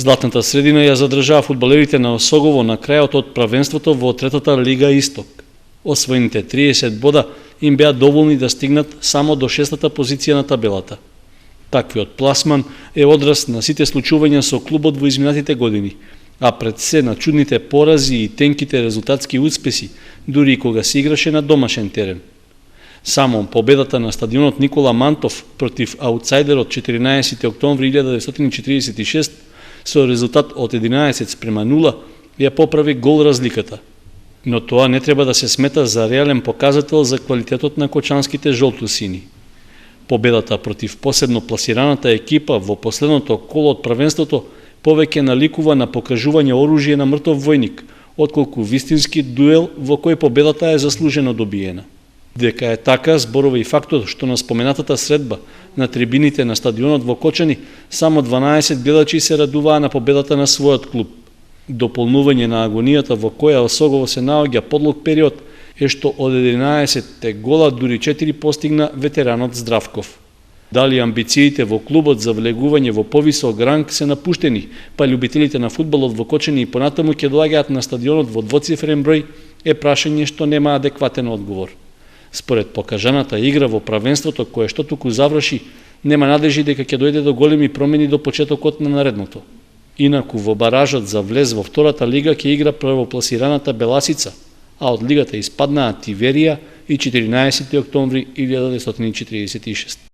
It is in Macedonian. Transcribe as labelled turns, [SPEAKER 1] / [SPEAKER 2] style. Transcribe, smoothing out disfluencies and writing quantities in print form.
[SPEAKER 1] Златната средина ја задржаа фудбалерите на Осогово на крајот од правенството во третата Лига Исток. Освоените 30 бода им беа доволни да стигнат само до 6-та позиција на табелата. Таквиот пласман е одраз на сите случувања со клубот во изминатите години, а пред се на чудните порази и тенките резултатски успеси, дури и кога се играше на домашен терен. Само победата на стадионот Никола Мантов против аутсайдерот 14 октомври 1946 со резултат од 11:0 ја поправи гол разликата. Но тоа не треба да се смета за реален показател за квалитетот на кочанските жолтосини. Победата против посебно пласираната екипа во последното коло од правенството повеќе наликува на покажување оружје на мртов војник, отколку вистински дуел во кој победата е заслужено добиена. Дека е така зборува и фактот што на споменатата средба на трибините на стадионот во Кочани само 12 гледачи се радуваа на победата на својот клуб. Дополнување на агонијата во која Осогово се наоѓа подлог период е што од 11 гола дури 4 постигна ветеранот Здравков. Дали амбициите во клубот за влегување во повисок ранг се напуштени, па љубителите на фудбалот во Кочани и понатаму ќе доаѓаат на стадионот во двоцифрен број, е прашање што нема адекватен одговор. Според покажаната игра во правенството кое што туку заврши, нема надежи дека ќе дојде до големи промени до почетокот на наредното. Инаку во баражот за влез во втората лига ќе игра првопласираната Беласица, а од лигата испаднаат Тиверија и 14 октомври 1946.